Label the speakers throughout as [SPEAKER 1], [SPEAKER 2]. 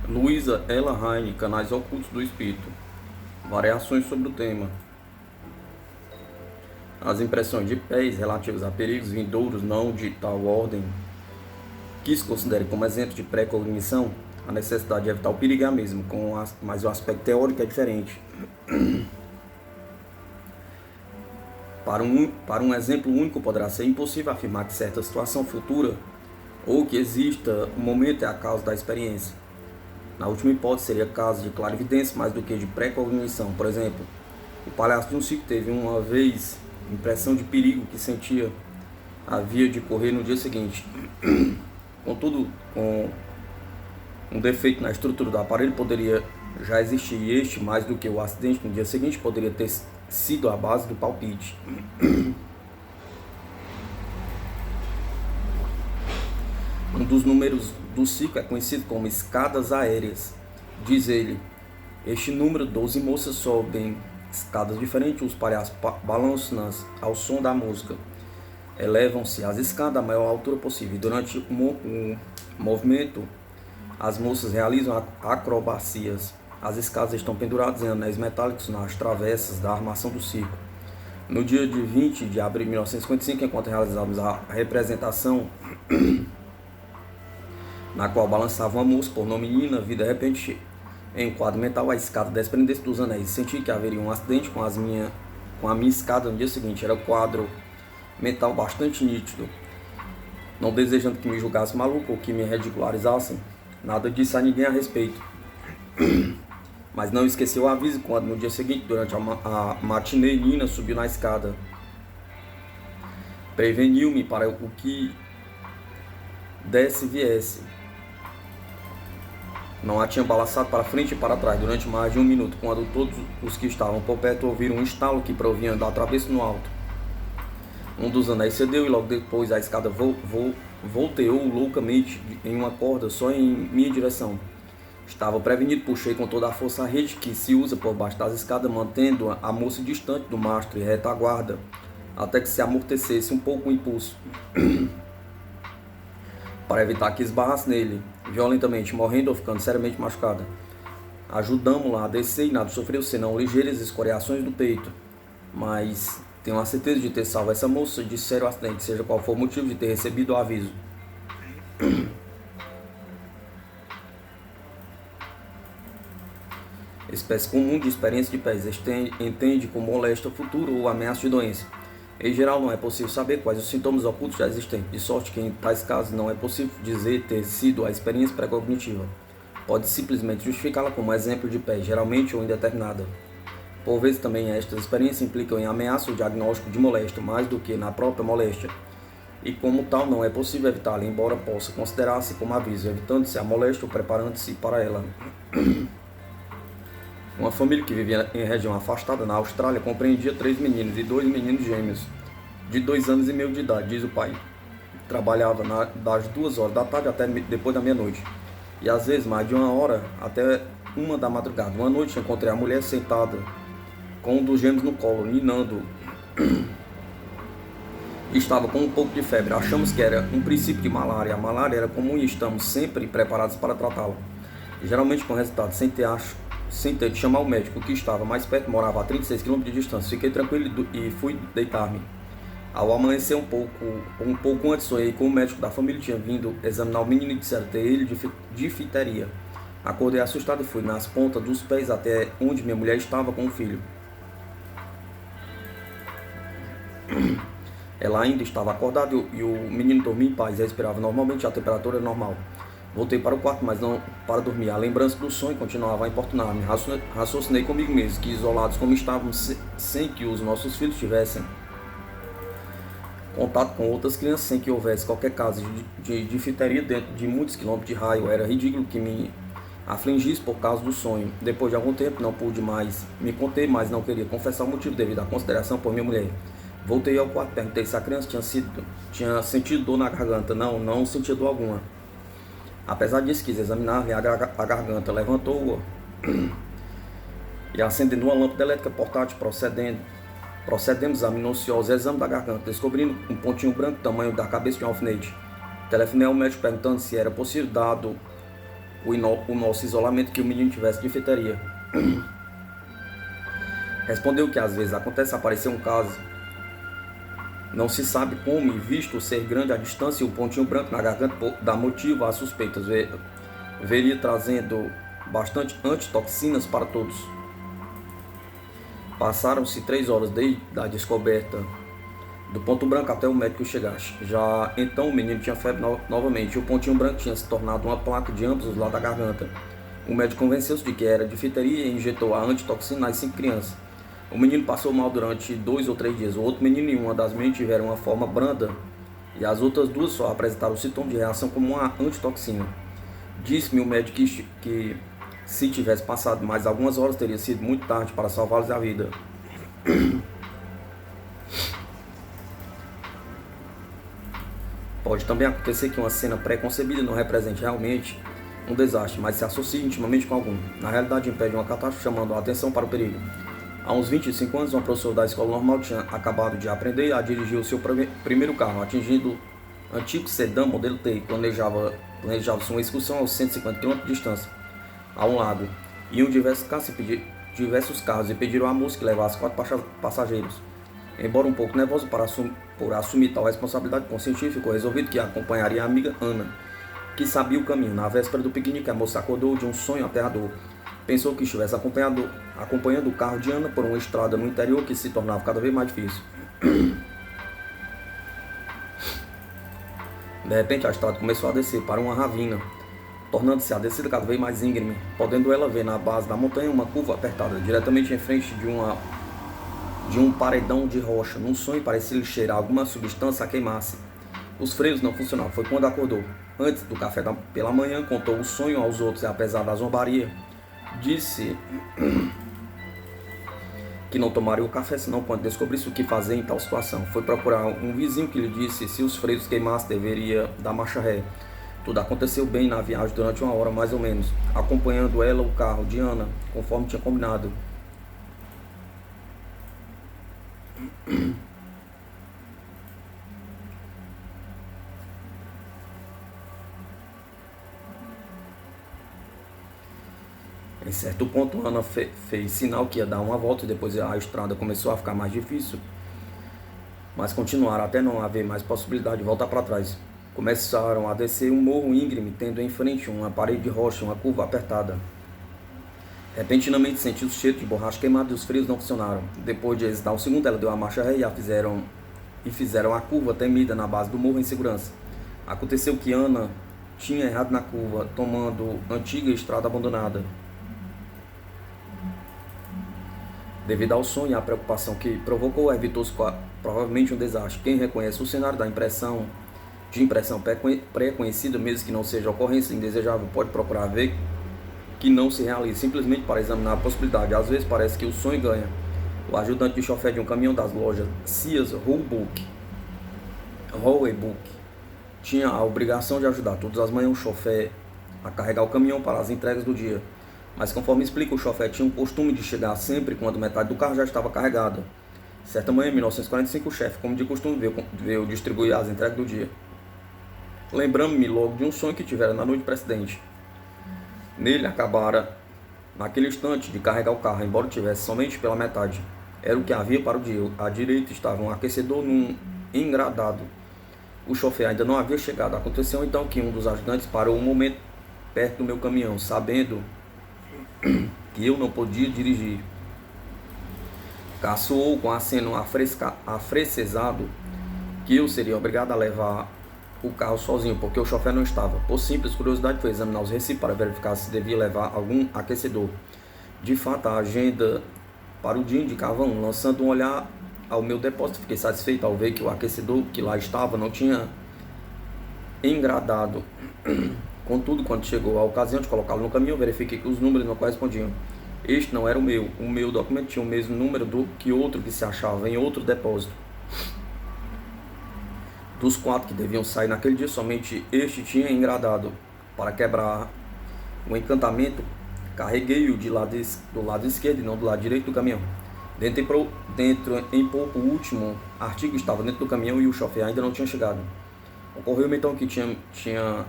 [SPEAKER 1] Luísa Ella Heine, Canais Ocultos do Espírito. Variações sobre o tema. As impressões de pés relativas a perigos vindouros não de tal ordem que se considere como exemplo de pré-cognição, a necessidade de evitar o perigo é a mesma, mas o aspecto teórico é diferente. Para um exemplo único, poderá ser impossível afirmar que certa situação futura ou que exista um momento é a causa da experiência. Na última hipótese, seria caso de clarividência mais do que de pré-cognição. Por exemplo, o palhaço de um circo teve uma vez impressão de perigo que sentia havia de correr no dia seguinte. Contudo, com um defeito na estrutura do aparelho poderia já existir, e este, mais do que o acidente no dia seguinte, poderia ter sido a base do palpite. Um dos números do ciclo é conhecido como escadas aéreas. Diz ele, este número, 12 moças sobem escadas diferentes, os palhaços balançam ao som da música. Elevam-se as escadas à maior altura possível. Durante o movimento, as moças realizam acrobacias. As escadas estão penduradas em anéis metálicos nas travessas da armação do circo. No dia de 20 de abril de 1955, enquanto realizávamos a representação na qual balançava uma moça por nome Nina, vi de repente em um quadro mental a escada desprender-se dos anéis. Senti que haveria um acidente com a minha escada no dia seguinte. Era um quadro mental bastante nítido. Não desejando que me julgasse maluco ou que me ridicularizassem, nada disse a ninguém a respeito. Mas não esqueci o aviso quando no dia seguinte, durante a matinê, Nina subiu na escada. Preveniu-me para o que desse viesse. Não a tinha balançado para frente e para trás durante mais de um minuto, quando todos os que estavam por perto ouviram um estalo que provinha da travessa no alto. Um dos anéis cedeu e logo depois a escada volteou loucamente em uma corda só em minha direção. Estava prevenido, puxei com toda a força a rede que se usa por baixo das escadas, mantendo a moça distante do mastro e retaguarda, até que se amortecesse um pouco o impulso, para evitar que esbarrasse nele, violentamente, morrendo ou ficando seriamente machucada. Ajudamos-la a descer e nada sofreu, senão ligeiras escoriações do peito. Mas tenho a certeza de ter salvo essa moça de sério acidente, seja qual for o motivo de ter recebido o aviso. Espécie comum de experiência de pés entende como moléstia futura ou ameaça de doença. Em geral, não é possível saber quais os sintomas ocultos já existentes, de sorte que em tais casos não é possível dizer ter sido a experiência pré-cognitiva. Pode simplesmente justificá-la como exemplo de pés, geralmente ou indeterminada. Por vezes também estas experiências implicam em ameaça ou diagnóstico de moléstia, mais do que na própria moléstia. E como tal não é possível evitá-la, embora possa considerar-se como aviso, evitando-se a moléstia ou preparando-se para ela. Uma família que vivia em região afastada na Austrália compreendia 3 meninos e 2 meninos gêmeos, de 2 anos e meio de idade, diz o pai. Trabalhava das 2 horas da tarde até depois da meia-noite, e às vezes mais de 1 hora até 1 da madrugada. Uma noite encontrei a mulher sentada com um dos gêmeos no colo, ninando. Estava com um pouco de febre. Achamos que era um princípio de malária. A malária era comum e estamos sempre preparados para tratá-la. Geralmente com resultado sem ter de chamar o médico, que estava mais perto, morava a 36 km de distância. Fiquei tranquilo e fui deitar-me. Ao amanhecer um pouco antes, sonhei com o médico da família, tinha vindo examinar o menino e disseram ter ele difteria. Acordei assustado e fui nas pontas dos pés até onde minha mulher estava com o filho. Ela ainda estava acordada e o menino dormia em paz, respirava normalmente, a temperatura era normal. Voltei para o quarto, mas não para dormir. A lembrança do sonho continuava a importunar-me. Raciocinei comigo mesmo que, isolados como estávamos, sem que os nossos filhos tivessem contato com outras crianças, sem que houvesse qualquer caso de difteria dentro de muitos quilômetros de raio, era ridículo que me afligisse por causa do sonho. Depois de algum tempo, não pude mais me conter, mas não queria confessar o motivo devido à consideração por minha mulher. Voltei ao quarto, perguntei se a criança tinha sentido dor na garganta. Não sentia dor alguma. Apesar disso, quis examinar-lhe a garganta. Levantou-a e, acendendo uma lâmpada elétrica portátil, procedemos a minucioso exame da garganta, descobrindo um pontinho branco do tamanho da cabeça de um alfinete. Telefonei ao médico perguntando se era possível, dado o nosso isolamento que o menino tivesse difteria. Respondeu que às vezes acontece aparecer um caso, não se sabe como, e visto ser grande a distância e o pontinho branco na garganta dá motivo a suspeitas, veria trazendo bastante antitoxinas para todos. Passaram-se 3 horas da descoberta do ponto branco até o médico chegar. Já então o menino tinha febre novamente e o pontinho branco tinha se tornado uma placa de ambos os lados da garganta. O médico convenceu-se de que era difteria e injetou a antitoxina nas 5 crianças. O menino passou mal durante 2 ou 3 dias. O outro menino e uma das meninas tiveram uma forma branda e as outras duas só apresentaram sintomas de reação como uma antitoxina. Disse-me o médico que se tivesse passado mais algumas horas teria sido muito tarde para salvá-los a vida. Pode também acontecer que uma cena pré-concebida não represente realmente um desastre, mas se associe intimamente com algum. Na realidade, impede uma catástrofe, chamando a atenção para o perigo. Há uns 25 anos, uma professora da escola normal tinha acabado de aprender a dirigir o seu primeiro carro, atingindo um antigo sedã modelo T. Planejava-se uma excursão aos 150 km de distância, a um lago. Iam diversos carros e pediram à moça que levasse 4 passageiros. Embora um pouco nervoso por assumir tal responsabilidade com o científico, ficou resolvido que acompanharia a amiga Ana, que sabia o caminho. Na véspera do piquenique, a moça acordou de um sonho aterrador. Pensou que estivesse acompanhando o carro de Ana por uma estrada no interior que se tornava cada vez mais difícil. De repente, a estrada começou a descer para uma ravina, tornando-se a descida cada vez mais íngreme, podendo ela ver na base da montanha uma curva apertada, diretamente em frente de um paredão de rocha. Num sonho, parecia-lhe cheirar alguma substância a queimar-se. Os freios não funcionavam. Foi quando acordou. Antes do café pela manhã, contou o sonho aos outros e, apesar da zombaria, disse que não tomaria o café senão quando descobrisse o que fazer em tal situação. Foi procurar um vizinho que lhe disse se os freios queimassem deveria dar marcha ré. Tudo aconteceu bem na viagem durante 1 hora mais ou menos, acompanhando ela o carro de Ana, conforme tinha combinado. Em certo ponto, Ana fez sinal que ia dar uma volta e depois a estrada começou a ficar mais difícil, mas continuaram até não haver mais possibilidade de voltar para trás. Começaram a descer um morro íngreme, tendo em frente uma parede de rocha, uma curva apertada. Repentinamente sentiu o cheiro de borracha queimada e os freios não funcionaram. Depois de hesitar um segundo, ela deu a marcha ré e fizeram a curva temida na base do morro em segurança. Aconteceu que Ana tinha errado na curva, tomando antiga estrada abandonada. Devido ao sonho e à preocupação que provocou, evitou-se provavelmente um desastre. Quem reconhece o cenário da impressão pré-conhecida, mesmo que não seja ocorrência indesejável, pode procurar ver que não se realiza, simplesmente para examinar a possibilidade. Às vezes parece que o sonho ganha. O ajudante de chofer de um caminhão das lojas Sears Roebuck tinha a obrigação de ajudar todas as manhãs o chofer a carregar o caminhão para as entregas do dia. Mas conforme explica, o chofer tinha o costume de chegar sempre quando metade do carro já estava carregada. Certa manhã, em 1945, o chefe, como de costume, veio distribuir as entregas do dia. Lembrando-me logo de um sonho que tivera na noite precedente. Nele acabara, naquele instante, de carregar o carro, embora tivesse somente pela metade. Era o que havia para o dia. À direita estava um aquecedor num engradado. O chofer ainda não havia chegado. Aconteceu então que um dos ajudantes parou um momento perto do meu caminhão, sabendo que eu não podia dirigir. Caçoou com aceno afrescesado que eu seria obrigado a levar o carro sozinho, porque o chofer não estava. Por simples curiosidade, foi examinar os recibos para verificar se devia levar algum aquecedor. De fato, a agenda para o dia indicava um. Lançando um olhar ao meu depósito, fiquei satisfeito ao ver que o aquecedor que lá estava não tinha engradado. Contudo, quando chegou a ocasião de colocá-lo no caminhão, verifiquei que os números não correspondiam. Este não era o meu. O meu documento tinha o mesmo número que outro que se achava em outro depósito. Dos 4 que deviam sair naquele dia, somente este tinha engradado. Para quebrar o encantamento, carreguei-o do lado esquerdo e não do lado direito do caminhão. Em pouco, o último artigo estava dentro do caminhão e o chofer ainda não tinha chegado. Ocorreu-me então que tinha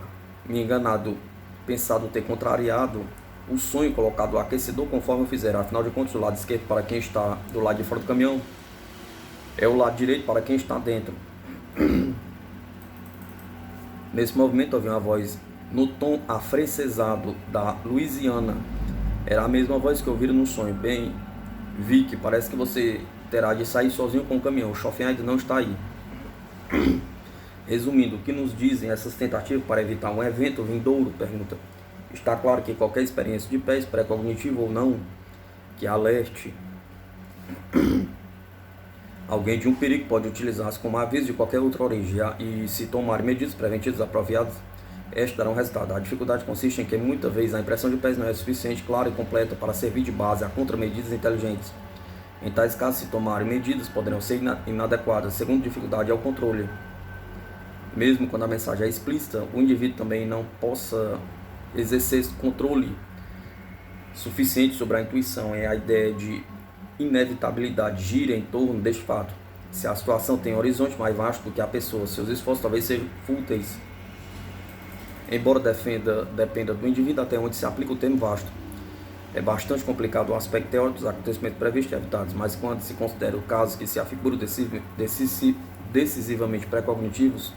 [SPEAKER 1] me enganado pensado ter contrariado o sonho colocado o aquecedor conforme eu fizer. Afinal de contas, o lado esquerdo para quem está do lado de fora do caminhão é o lado direito para quem está dentro. Nesse movimento ouvi uma voz no tom afrancesado da Louisiana. Era a mesma voz que ouviram no sonho. Bem, Vic, parece que você terá de sair sozinho com o caminhão. O chofer ainda não está aí. Resumindo, o que nos dizem essas tentativas para evitar um evento vindouro? Pergunta. Está claro que qualquer experiência de pés, pré-cognitivo ou não, que alerte alguém de um perigo pode utilizar-se como aviso de qualquer outra origem e se tomar medidas preventivas apropriadas, estas darão resultado. A dificuldade consiste em que muitas vezes a impressão de pés não é suficiente, clara e completa para servir de base a contramedidas inteligentes. Em tais casos, se tomarem medidas, poderão ser inadequadas. A segunda dificuldade é o controle. Mesmo quando a mensagem é explícita, o indivíduo também não possa exercer esse controle suficiente sobre a intuição. É a ideia de inevitabilidade gira em torno deste fato. Se a situação tem um horizonte mais vasto do que a pessoa, seus esforços talvez sejam fúteis. Embora dependa do indivíduo até onde se aplica o termo vasto. É bastante complicado o aspecto teórico dos acontecimentos previstos e evitados, mas quando se considera o caso que se afiguram decisivamente pré-cognitivos,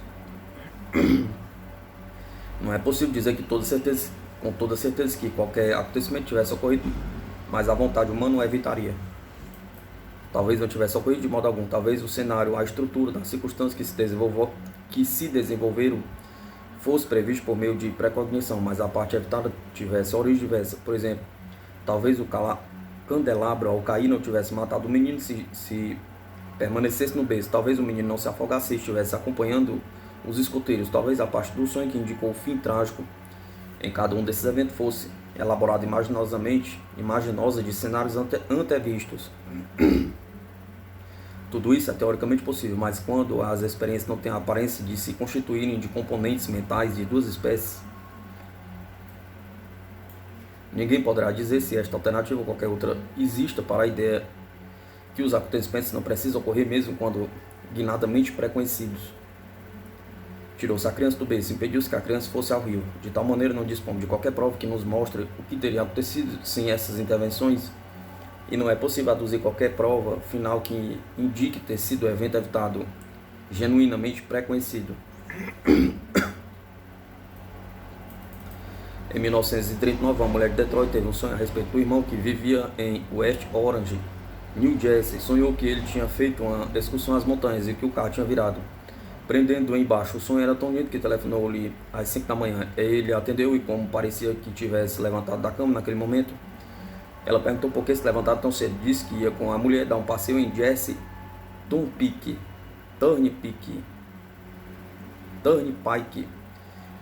[SPEAKER 1] não é possível dizer que com toda certeza que qualquer acontecimento tivesse ocorrido, mas a vontade humana o evitaria. Talvez não tivesse ocorrido de modo algum. Talvez o cenário, a estrutura das circunstâncias que se desenvolveram fosse previsto por meio de precognição, mas a parte evitada tivesse origem diversa. Por exemplo, talvez o candelabro ao cair não tivesse matado o menino se permanecesse no berço. Talvez o menino não se afogasse se estivesse acompanhando os escoteiros. Talvez a parte do sonho que indicou o fim trágico em cada um desses eventos fosse elaborada imaginosa de cenários antevistos. Tudo isso é teoricamente possível, mas quando as experiências não têm a aparência de se constituírem de componentes mentais de duas espécies, ninguém poderá dizer se esta alternativa ou qualquer outra exista para a ideia que os acontecimentos não precisam ocorrer mesmo quando guinadamente preconhecidos. Tirou-se a criança do berço, impediu-se que a criança fosse ao rio. De tal maneira não dispomos de qualquer prova que nos mostre o que teria acontecido sem essas intervenções, e não é possível aduzir qualquer prova final que indique ter sido o evento evitado genuinamente preconhecido. Em 1939, uma mulher de Detroit teve um sonho a respeito do irmão que vivia em West Orange, New Jersey. Sonhou que ele tinha feito uma excursão às montanhas e que o carro tinha virado, prendendo-o embaixo. O sonho era tão lindo que telefonou-lhe às 5 da manhã. Ele atendeu e, como parecia que tivesse levantado da cama naquele momento, ela perguntou por que se levantava tão cedo. Disse que ia com a mulher dar um passeio em Jesse Turnpike.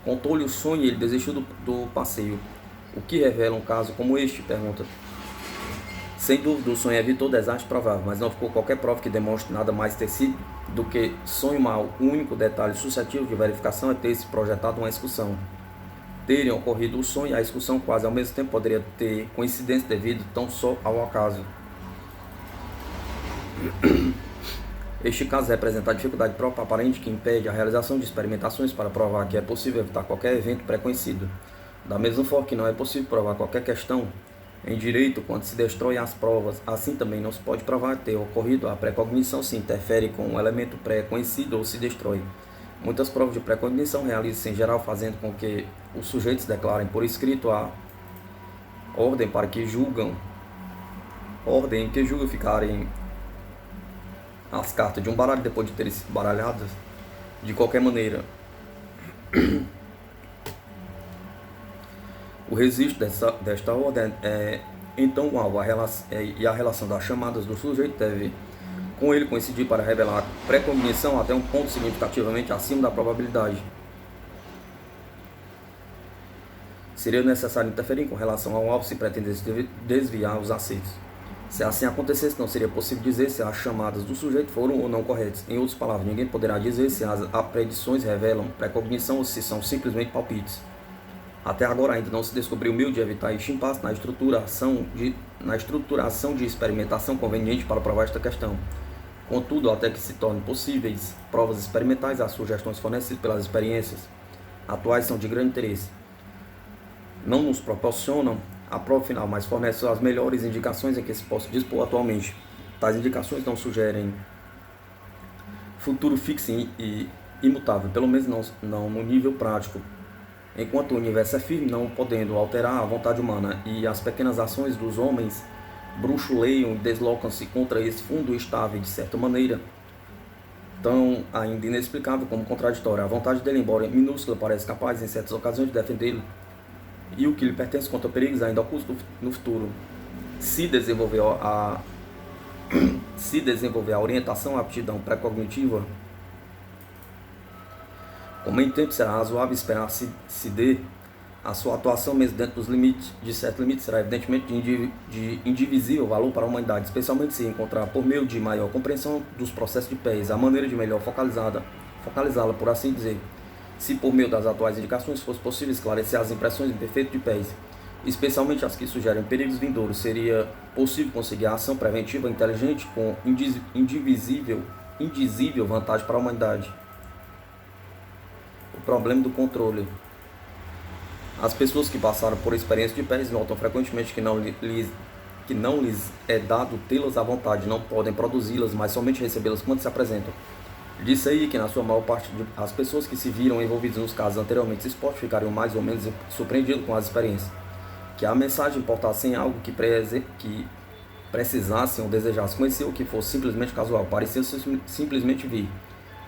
[SPEAKER 1] Contou-lhe o sonho e ele desistiu do passeio. O que revela um caso como este? Pergunta. Sem dúvida, o sonho evitou desastre provável, mas não ficou qualquer prova que demonstre nada mais ter sido do que sonho mau. O único detalhe suscetível de verificação é ter se projetado uma excursão. Teriam ocorrido o sonho e a excursão quase ao mesmo tempo poderia ter coincidência devido tão só ao acaso. Este caso representa a dificuldade própria aparente que impede a realização de experimentações para provar que é possível evitar qualquer evento preconhecido. Da mesma forma que não é possível provar qualquer questão em direito quando se destrói as provas, assim também não se pode provar ter ocorrido a precognição se interfere com um elemento pré-conhecido ou se destrói. Muitas provas de precognição realizam-se em geral fazendo com que os sujeitos declarem por escrito a ordem em que julgam ficarem as cartas de um baralho depois de terem sido baralhadas de qualquer maneira. O registro desta ordem é então o alvo, e a relação das chamadas do sujeito deve com ele coincidir para revelar a precognição até um ponto significativamente acima da probabilidade. Seria necessário interferir com relação ao alvo se pretendesse desviar os acertos. Se assim acontecesse, não seria possível dizer se as chamadas do sujeito foram ou não corretas. Em outras palavras, ninguém poderá dizer se as predições revelam precognição ou se são simplesmente palpites. Até agora ainda não se descobriu o meio de evitar este impasse na estruturação de experimentação conveniente para provar esta questão. Contudo, até que se tornem possíveis provas experimentais, as sugestões fornecidas pelas experiências atuais são de grande interesse. não nos proporcionam a prova final, mas fornecem as melhores indicações em que se possa dispor atualmente. Tais indicações não sugerem futuro fixo e imutável, pelo menos não no nível prático. Enquanto o universo é firme, não podendo alterar a vontade humana, e as pequenas ações dos homens bruxuleiam e deslocam-se contra esse fundo estável de certa maneira, tão ainda inexplicável como contraditória. A vontade dele, embora minúscula, parece capaz em certas ocasiões de defendê-lo, e o que lhe pertence contra perigos ainda ocultos no futuro. Se desenvolver a orientação à aptidão pré-cognitiva, como em tempo será razoável esperar se dê, a sua atuação mesmo dentro dos limites, de certo limite, será evidentemente de indivisível valor para a humanidade, especialmente se encontrar por meio de maior compreensão dos processos de PES, a maneira de melhor focalizá-la, por assim dizer. Se por meio das atuais indicações fosse possível esclarecer as impressões imperfeitas de PES, especialmente as que sugerem perigos vindouros, seria possível conseguir a ação preventiva inteligente com indizível vantagem para a humanidade. O problema do controle. As pessoas que passaram por experiência de PES notam frequentemente que não lhes é dado tê-las à vontade, não podem produzi-las, mas somente recebê-las quando se apresentam. Disse aí que, na sua maior parte, as pessoas que se viram envolvidas nos casos anteriormente expostos ficariam mais ou menos surpreendidas com as experiências. Que a mensagem importasse em algo que precisassem ou desejassem conhecer, ou que fosse simplesmente casual, parecia simplesmente vir,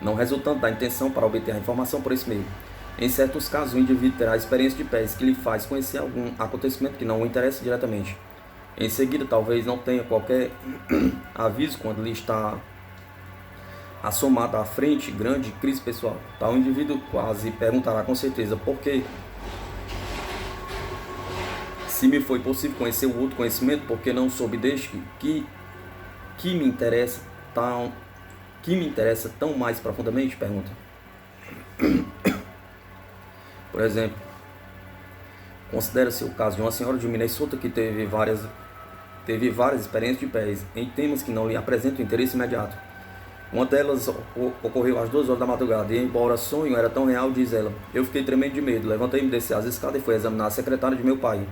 [SPEAKER 1] não resultando da intenção para obter a informação por esse meio. Em certos casos, o indivíduo terá a experiência de PES que lhe faz conhecer algum acontecimento que não o interessa diretamente. Em seguida, talvez não tenha qualquer aviso quando lhe está assomada à frente grande crise pessoal. Tal indivíduo quase perguntará com certeza por quê. Se me foi possível conhecer o outro conhecimento, porque não soube deste que me interessa tão mais profundamente? Pergunta. Por exemplo, considera-se o caso de uma senhora de Minnesota que teve várias experiências de PES em temas que não lhe apresentam interesse imediato. Uma delas ocorreu às 2 horas da madrugada e, embora o sonho era tão real, diz ela, eu fiquei tremendo de medo, levantei-me, desci as escadas e fui examinar a secretária de meu pai,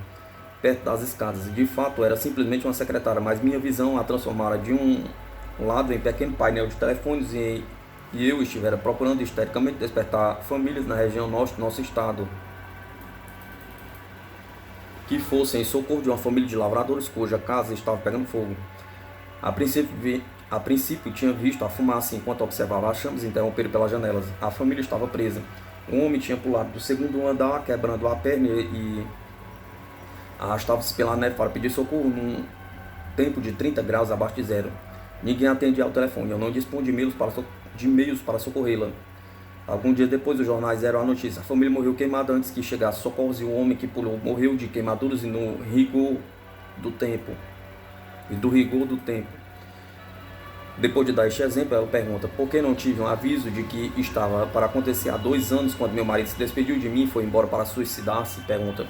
[SPEAKER 1] perto das escadas. De fato, era simplesmente uma secretária, mas minha visão a transformara de um lado em pequeno painel de telefones e eu estivera procurando histericamente despertar famílias na região norte do nosso estado que fossem em socorro de uma família de lavradores cuja casa estava pegando fogo. A princípio tinha visto a fumaça enquanto observava as chamas interromper pelas janelas. A família estava presa. Um homem tinha pulado do segundo andar, quebrando a perna e arrastava-se pela neve para pedir socorro num tempo de 30 graus abaixo de zero. Ninguém atendia ao telefone. Eu não dispunha de meios para socorrê-la. Algum dia depois, os jornais deram a notícia. A família morreu queimada antes que chegasse socorros e o homem que pulou morreu de queimaduras e do rigor do tempo. Depois de dar este exemplo, ela pergunta, por que não tive um aviso de que estava para acontecer há 2 anos, quando meu marido se despediu de mim e foi embora para suicidar-se? Pergunta.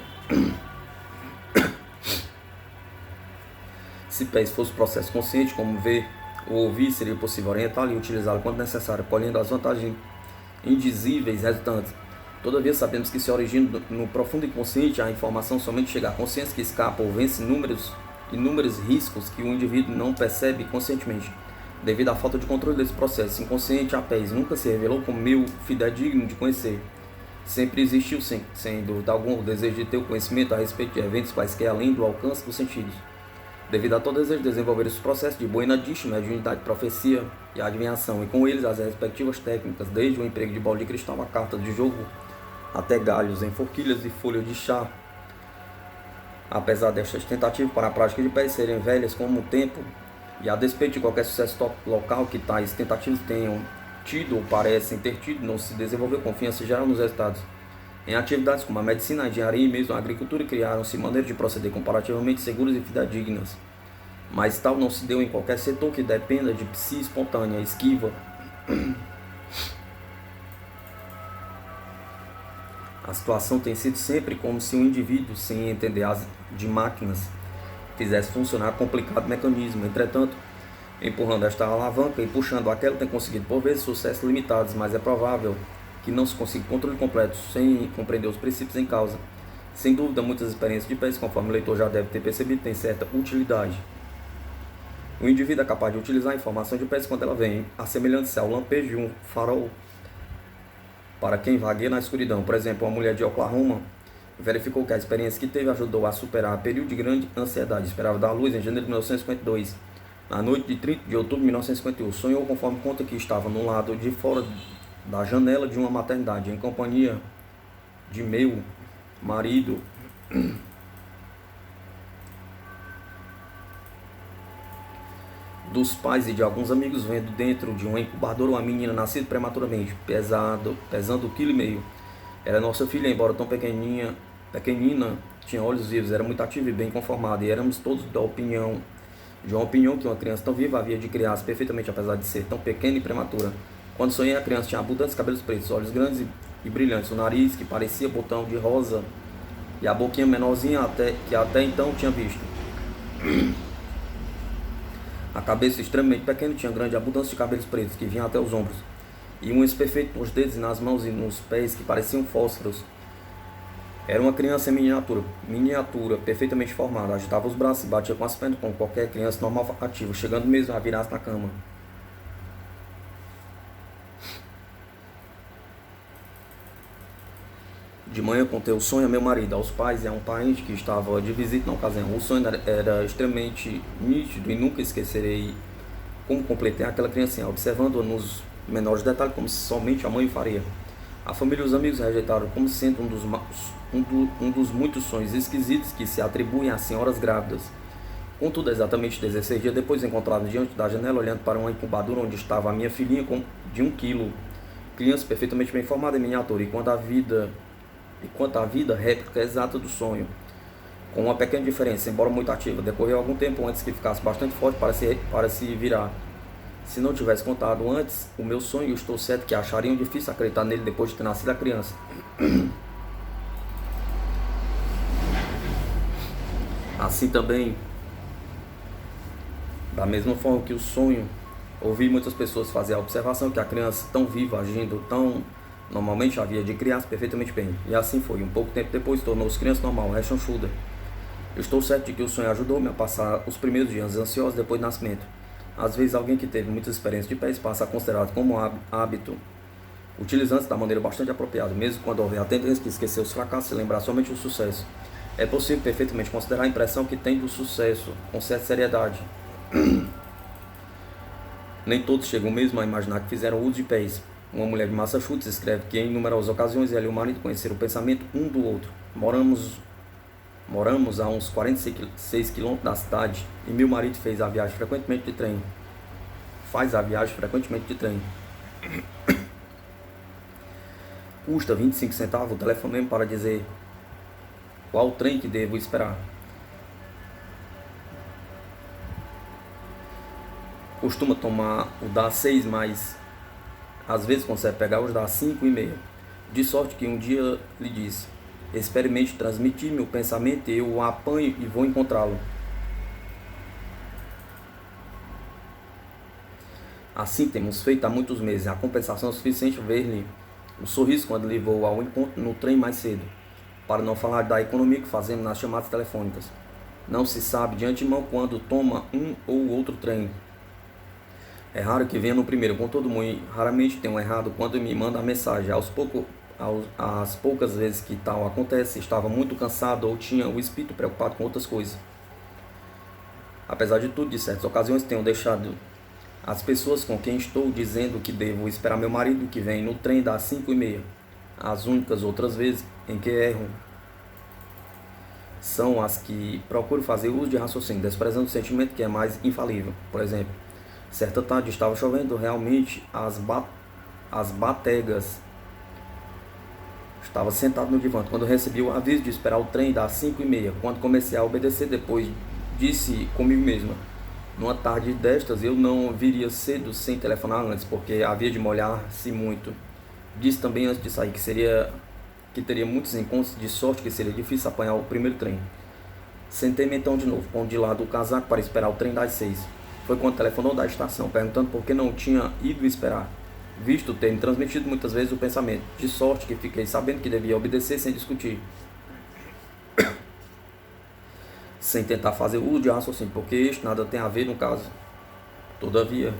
[SPEAKER 1] Se PES fosse processo consciente, como ver ou ouvir, seria possível orientá-lo e utilizá-lo quando necessário, colhendo as vantagens indizíveis resultantes. Todavia, sabemos que se origina no profundo inconsciente, a informação somente chega à consciência que escapa ou vence inúmeros riscos que o indivíduo não percebe conscientemente. Devido à falta de controle desse processo inconsciente, a PES nunca se revelou como meio fidedigno de conhecer. Sempre existiu, sem dúvida alguma, o desejo de ter o conhecimento a respeito de eventos quaisquer além do alcance dos sentidos. Devido a todo desejo de desenvolver esses processos de Buena Dish, mediunidade, profecia e adivinhação, e com eles as respectivas técnicas, desde o emprego de bola de cristal, a carta de jogo, até galhos em forquilhas e folhas de chá. Apesar destas tentativas para a prática de PES serem velhas como o tempo, e a despeito de qualquer sucesso local que tais tentativas tenham tido ou parecem ter tido, não se desenvolveu confiança geral nos resultados. Em atividades como a medicina, a engenharia e mesmo a agricultura criaram-se maneiras de proceder comparativamente seguras e fidedignas. Mas tal não se deu em qualquer setor que dependa de psi espontânea, esquiva. A situação tem sido sempre como se um indivíduo, sem entender de máquinas, fizesse funcionar complicado mecanismo. Entretanto, empurrando esta alavanca e puxando aquela, tem conseguido por vezes sucessos limitados, mas é provável que não se consiga controle completo sem compreender os princípios em causa. Sem dúvida, muitas experiências de pés, conforme o leitor já deve ter percebido, têm certa utilidade. O indivíduo é capaz de utilizar a informação de pés quando ela vem, assemelhando-se ao lampejo de um farol para quem vagueia na escuridão. Por exemplo, uma mulher de Oklahoma verificou que a experiência que teve ajudou a superar um período de grande ansiedade. Esperava dar à luz em janeiro de 1952. Na noite de 30 de outubro de 1951, sonhou, conforme conta, que estava no lado de fora da janela de uma maternidade, em companhia de meu marido, dos pais e de alguns amigos, vendo dentro de uma incubadora uma menina nascida prematuramente, pesando 1,5 kg. Era nossa filha, embora tão pequenina, tinha olhos vivos, era muito ativa e bem conformada, e éramos todos de uma opinião que uma criança tão viva havia de criar-se perfeitamente, apesar de ser tão pequena e prematura. Quando sonhei, a criança tinha abundantes cabelos pretos, olhos grandes e brilhantes, o nariz que parecia botão de rosa e a boquinha menorzinha que até então tinha visto. A cabeça extremamente pequena tinha grande abundância de cabelos pretos que vinham até os ombros, e um perfeito nos dedos e nas mãos e nos pés que pareciam fósforos. Era uma criança em miniatura, perfeitamente formada. Agitava os braços e batia com as pernas como qualquer criança normal ativa, chegando mesmo a virar-se na cama. De manhã contei o sonho a meu marido, aos pais e a um parente que estava de visita na ocasião. O sonho era extremamente nítido e nunca esquecerei como completei aquela criancinha, observando-a nos menores detalhes, como somente a mãe faria. A família e os amigos rejeitaram como sendo um dos muitos sonhos esquisitos que se atribuem a senhoras grávidas. Contudo, exatamente 16 dias depois, encontrado diante da janela, olhando para uma incubadora onde estava a minha filhinha de 1 quilo, criança perfeitamente bem formada em miniatura, e quanto à vida, réplica exata do sonho, com uma pequena diferença, embora muito ativa. Decorreu algum tempo antes que ficasse bastante forte para se virar. Se não tivesse contado antes o meu sonho, eu estou certo que achariam difícil acreditar nele depois de ter nascido a criança. Assim também, da mesma forma que o sonho, ouvi muitas pessoas fazer a observação que a criança tão viva, agindo tão normalmente, havia de criar-se perfeitamente bem. E assim foi. Um pouco tempo depois, tornou-se criança normal, rechonchuda. Eu estou certo de que o sonho ajudou-me a passar os primeiros dias ansiosos depois do nascimento. Às vezes, alguém que teve muitas experiências de pés passa a considerar como hábito, utilizando-se da maneira bastante apropriada, mesmo quando houver a tendência de esquecer os fracassos e lembrar somente o sucesso. É possível perfeitamente considerar a impressão que tem do sucesso com certa seriedade. Nem todos chegam mesmo a imaginar que fizeram uso de pés. Uma mulher de Massachusetts escreve que em numerosas ocasiões ela e o marido conheceram o pensamento um do outro. Moramos a uns 46 quilômetros da cidade e meu marido faz a viagem frequentemente de trem. Custa 25 centavos o telefonema para dizer qual trem que devo esperar. Costuma tomar o das 6, mas às vezes consegue pegar os das 5:30. De sorte que um dia lhe disse: experimente transmitir meu pensamento e eu o apanho e vou encontrá-lo. Assim temos feito há muitos meses. A compensação é suficiente ver-lhe o sorriso quando lhe vou ao encontro no trem mais cedo, para não falar da economia que fazemos nas chamadas telefônicas. Não se sabe de antemão quando toma um ou outro trem. É raro que venha no primeiro, contudo, muito raramente tenho errado quando me manda a mensagem. As poucas vezes que tal acontece, estava muito cansado ou tinha o espírito preocupado com outras coisas. Apesar de tudo, de certas ocasiões tenho deixado as pessoas com quem estou dizendo que devo esperar meu marido, que vem no trem das 5:30. As únicas outras vezes em que erro são as que procuro fazer uso de raciocínio, desprezando o sentimento que é mais infalível. Por exemplo, certa tarde estava chovendo realmente as bategas. Estava sentado no divã quando recebi o aviso de esperar o trem das 5:30. Quando comecei a obedecer, depois disse comigo mesma: numa tarde destas eu não viria cedo sem telefonar antes, porque havia de molhar-se muito. Disse também antes de sair que teria muitos encontros, de sorte que seria difícil apanhar o primeiro trem. Sentei-me então de novo, pondo de lado o casaco para esperar o trem das 6. Foi quando telefonou da estação, perguntando por que não tinha ido esperar, visto ter me transmitido muitas vezes o pensamento, de sorte que fiquei sabendo que devia obedecer sem discutir. sem tentar fazer uso de raciocínio, porque este nada tem a ver no caso. Todavia,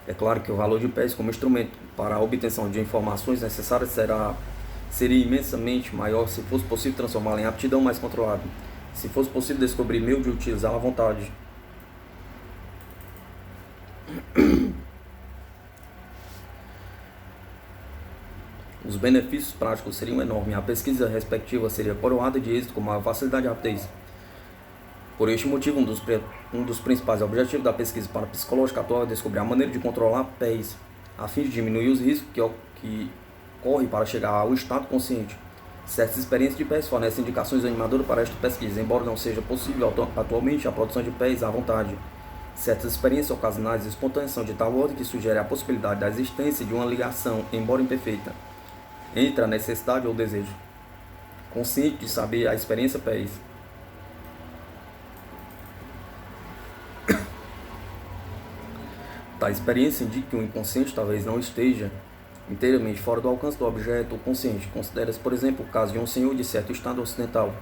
[SPEAKER 1] é claro que o valor de pés como instrumento para a obtenção de informações necessárias seria imensamente maior se fosse possível transformá-la em aptidão mais controlada, se fosse possível descobrir meio de utilizá-la à vontade. Os benefícios práticos seriam enormes. A pesquisa respectiva seria coroada de êxito com maior facilidade e rapidez. Por este motivo, um dos principais objetivos da pesquisa parapsicológica atual é descobrir a maneira de controlar pés, a fim de diminuir os riscos que corre para chegar ao estado consciente. Certas experiências de pés fornecem indicações animadoras para esta pesquisa, embora não seja possível atualmente a produção de pés à vontade. Certas experiências ocasionais e espontâneas são de tal ordem que sugerem a possibilidade da existência de uma ligação, embora imperfeita, entre a necessidade ou o desejo consciente de saber a experiência pés. Tal experiência indica que o inconsciente talvez não esteja inteiramente fora do alcance do objeto consciente. Considera-se, por exemplo, o caso de um senhor de certo estado ocidental,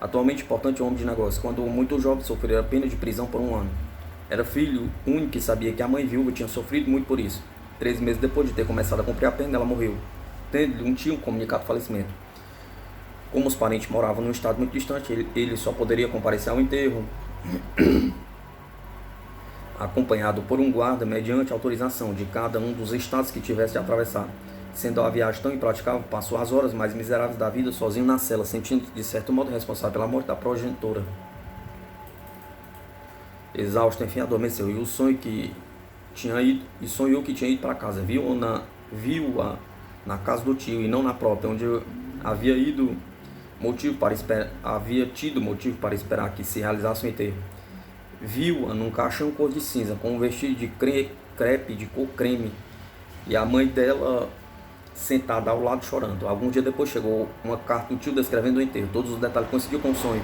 [SPEAKER 1] atualmente importante homem de negócio, quando muito jovem sofrera pena de prisão por 1 ano. Era filho único e sabia que a mãe viúva tinha sofrido muito por isso. 3 meses depois de ter começado a cumprir a pena, ela morreu, tendo um tio comunicado o falecimento. Como os parentes moravam num estado muito distante, ele só poderia comparecer ao enterro acompanhado por um guarda mediante autorização de cada um dos estados que tivesse de atravessar. Sendo a viagem tão impraticável, passou as horas mais miseráveis da vida sozinho na cela, sentindo de certo modo responsável pela morte da progenitora. Exausto, enfim, adormeceu e sonhou que tinha ido para casa. Viu-a na casa do tio e não na própria, onde havia tido motivo para esperar que se realizasse o enterro. Viu-a num caixão cor de cinza, com um vestido de crepe de cor creme, e a mãe dela sentada ao lado chorando. Algum dia depois chegou uma carta do tio descrevendo o enterro. Todos os detalhes coincidiam com o sonho,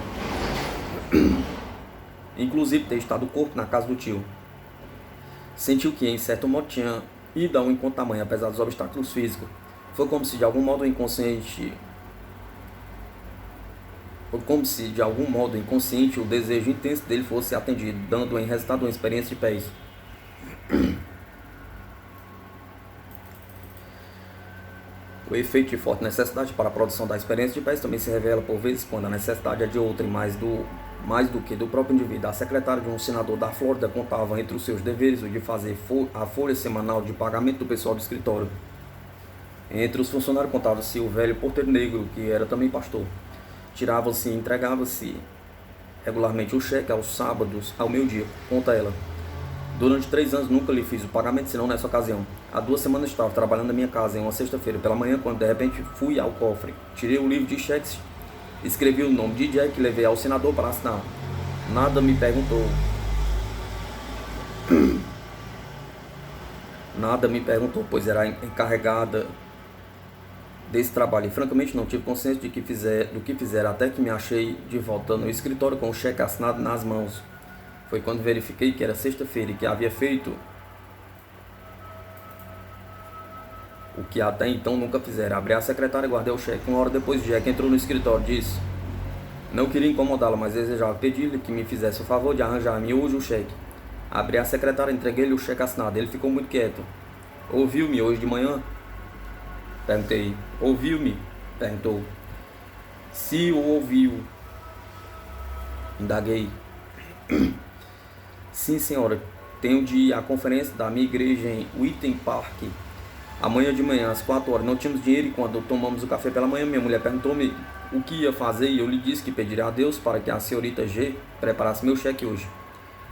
[SPEAKER 1] inclusive ter estado o corpo na casa do tio. Sentiu que, em certo modo, tinha ido ao encontro da mãe, apesar dos obstáculos físicos. Foi como se de algum modo inconsciente o desejo intenso dele fosse atendido, dando em resultado uma experiência de pés. O efeito de forte necessidade para a produção da experiência de pés também se revela por vezes quando a necessidade é de outra e mais do que do próprio indivíduo. A secretária de um senador da Flórida contava entre os seus deveres o de fazer a folha semanal de pagamento do pessoal do escritório. Entre os funcionários contava-se o velho porteiro negro, que era também pastor. Tirava-se e entregava-se regularmente o cheque aos sábados, ao meio-dia, conta ela. Durante 3 anos nunca lhe fiz o pagamento, senão nessa ocasião. Há 2 semanas estava trabalhando na minha casa, em uma sexta-feira pela manhã, quando de repente fui ao cofre. Tirei o livro de cheques, escrevi o nome de Jack e levei ao senador para assinar. Nada me perguntou, pois era encarregada desse trabalho, e francamente não tive consciência do que fizera até que me achei de volta no escritório com o cheque assinado nas mãos. Foi quando verifiquei que era sexta-feira e que havia feito o que até então nunca fizera. Abri a secretária e guardei o cheque. 1 hora depois, Jack entrou no escritório e disse: não queria incomodá-la, mas desejava pedir-lhe que me fizesse o favor de arranjar-me hoje o cheque. Abri a secretária e entreguei-lhe o cheque assinado. Ele ficou muito quieto. Ouviu-me hoje de manhã? Perguntei. Ouviu-me? Perguntou. Se o ouviu. Indaguei. Sim, senhora. Tenho de ir à conferência da minha igreja em Witten Park amanhã de manhã, às 4 horas. Não tínhamos dinheiro e quando tomamos o café pela manhã, minha mulher perguntou-me o que ia fazer e eu lhe disse que pediria a Deus para que a senhorita G preparasse meu cheque hoje.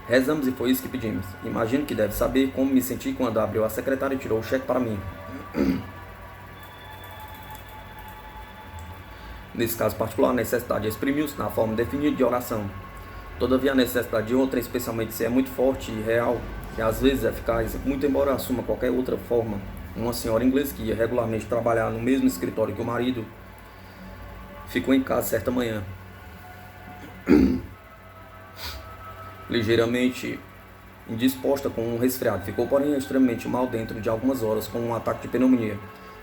[SPEAKER 1] Rezamos e foi isso que pedimos. Imagino que deve saber como me senti quando abriu a secretária e tirou o cheque para mim. Nesse caso particular, a necessidade exprimiu-se na forma definida de oração. Todavia, a necessidade de outra, especialmente se é muito forte e real, e às vezes eficaz, muito embora assuma qualquer outra forma. Uma senhora inglesa que ia regularmente trabalhar no mesmo escritório que o marido, ficou em casa certa manhã, ligeiramente indisposta com um resfriado. Ficou, porém, extremamente mal dentro de algumas horas com um ataque de pneumonia.